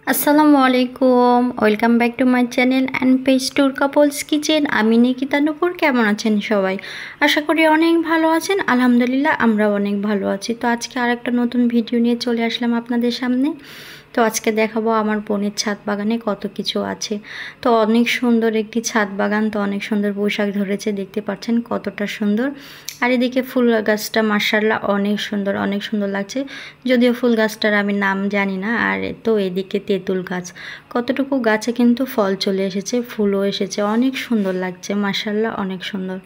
আসসালামু আলাইকুম, welcome back to my channel and page tour couples kitchen. আমি নিকিতা নূপুর। কেমন আছেন সবাই? আশা করি অনেক ভালো আছেন। আলহামদুলিল্লাহ, আমরাও অনেক ভালো আছি। তো আজকে আরেকটা নতুন ভিডিও নিয়ে চলে আসলাম আপনাদের সামনে। তো আজকে দেখাবো আমার বোনের ছাদ বাগানে কত কিছু আছে। তো অনেক সুন্দর একটি ছাদ বাগান, তো অনেক সুন্দর পোশাক ধরেছে, দেখতে পাচ্ছেন কতটা সুন্দর। আর এদিকে ফুল গাছটা মাশাআল্লাহ অনেক সুন্দর, অনেক সুন্দর লাগছে। যদিও ফুল গাছটার আমি নাম জানি না। আর তো এদিকে তেঁতুল গাছ, কতটুকু গাছে কিন্তু ফল চলে এসেছে, ফুলও এসেছে, অনেক সুন্দর লাগছে মাশাআল্লাহ, অনেক সুন্দর।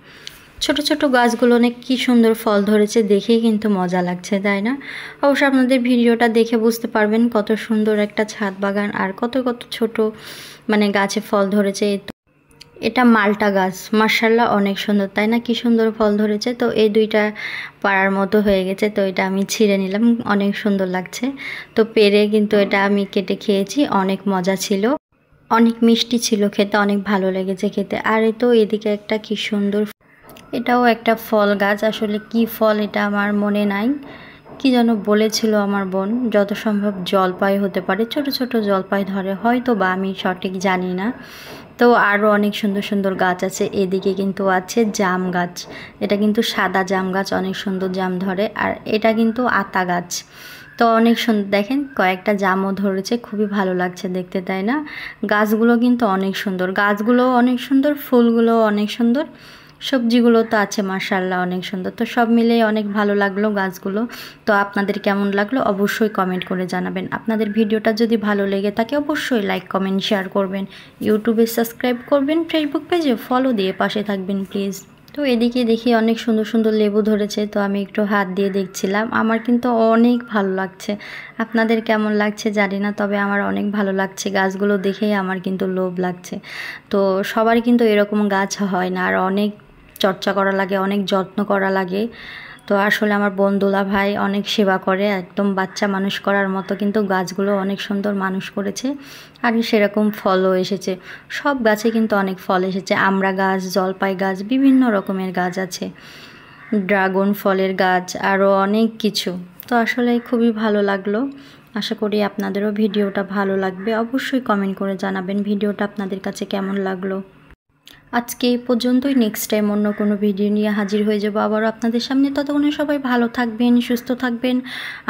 ছোট ছোট গাছগুলো অনেক কি সুন্দর ফল ধরেছে, দেখেই কিন্তু মজা লাগছে, তাই না? অবশ্য আপনাদের ভিডিওটা দেখে বুঝতে পারবেন কত সুন্দর একটা ছাদ বাগান আর কত কত ছোট গাছে ফল ধরেছে। এটা মালটা গাছ, মাশাআল্লাহ অনেক সুন্দর, তাই না? কি সুন্দর ফল ধরেছে। তো এই দুইটা পাড়ার মতো হয়ে গেছে, তো এটা আমি ছিঁড়ে নিলাম, অনেক সুন্দর লাগছে। তো পেরে কিন্তু এটা আমি কেটে খেয়েছি, অনেক মজা ছিল, অনেক মিষ্টি ছিল খেতে, অনেক ভালো লেগেছে খেতে। আর এই তো এদিকে একটা কি সুন্দর, এটাও একটা ফল গাছ, আসলে কি ফল এটা আমার মনে নাই, কি যেন বলেছিল আমার বোন, যত সম্ভব জলপাই হতে পারে, ছোট ছোট জলপাই ধরে হয়তো, বা আমি সঠিক জানি না। তো আরও অনেক সুন্দর সুন্দর গাছ আছে। এদিকে কিন্তু আছে জাম গাছ, এটা কিন্তু সাদা জাম গাছ, অনেক সুন্দর জাম ধরে। আর এটা কিন্তু আতা গাছ, তো অনেক সুন্দর, দেখেন কয়েকটা জামও ধরেছে, খুবই ভালো লাগছে দেখতে, তাই না? গাছগুলো কিন্তু অনেক সুন্দর, গাছগুলো অনেক সুন্দর, ফুলগুলো অনেক সুন্দর, সবজিগুলো তো আছে মাশাআল্লাহ অনেক সুন্দর। তো সব মিলেই অনেক ভালো লাগলো গাছগুলো। তো আপনাদের কেমন লাগলো অবশ্যই কমেন্ট করে জানাবেন। আপনাদের ভিডিওটা যদি ভালো লেগে থাকে অবশ্যই লাইক কমেন্ট শেয়ার করবেন, ইউটিউবে সাবস্ক্রাইব করবেন, ফেসবুক পেজে ফলো দিয়ে পাশে থাকবেন প্লিজ। তো এদিকে দেখি অনেক সুন্দর সুন্দর লেবু ধরেছে, তো আমি একটু হাত দিয়ে দেখছিলাম, আমার কিন্তু অনেক ভালো লাগছে। আপনাদের কেমন লাগছে জানি না, তবে আমার অনেক ভালো লাগছে, গাছগুলো দেখেই আমার কিন্তু লোভ লাগছে। তো সবারই কিন্তু এরকম গাছ হয় না, আর অনেক চর্চা করা লাগে, অনেক যত্ন করা লাগে। তো আসলে আমার বন্ধুলা ভাই অনেক সেবা করে, একদম বাচ্চা মানুষ করার মতো কিন্তু গাছগুলো অনেক সুন্দর মানুষ করেছে। আর সেরকম ফলও এসেছে, সব গাছে কিন্তু অনেক ফল এসেছে, আমড়া গাছ, জলপাই গাছ, বিভিন্ন রকমের গাছ আছে, ড্রাগন ফলের গাছ, আরও অনেক কিছু। তো আসলে খুবই ভালো লাগলো। আশা করি আপনাদেরও ভিডিওটা ভালো লাগবে, অবশ্যই কমেন্ট করে জানাবেন ভিডিওটা আপনাদের কাছে কেমন লাগলো। আজকে এই পর্যন্তই, নেক্সট টাইম অন্য কোনো ভিডিও নিয়ে হাজির হয়ে যাবো আবারও আপনাদের সামনে। ততক্ষণে সবাই ভালো থাকবেন, সুস্থ থাকবেন,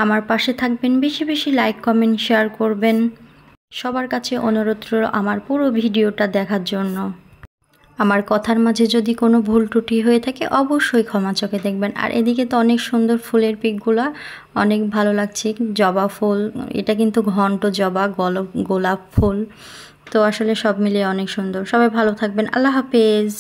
আমার পাশে থাকবেন, বেশি বেশি লাইক কমেন্ট শেয়ার করবেন। সবার কাছে অনুরোধ রইল আমার পুরো ভিডিওটা দেখার জন্য। আমার কথার মাঝে যদি কোনো ভুল ত্রুটি হয়ে থাকে অবশ্যই ক্ষমা চোখে দেখবেন। আর এদিকে তো অনেক সুন্দর ফুলের পিকগুলা, অনেক ভালো লাগছে। জবা ফুল, এটা কিন্তু ঘন্ট জবা, গোলাপ ফুল। তো আসলে সব মিলিয়ে অনেক সুন্দর। সবাই ভালো থাকবেন, আল্লাহ হাফেজ।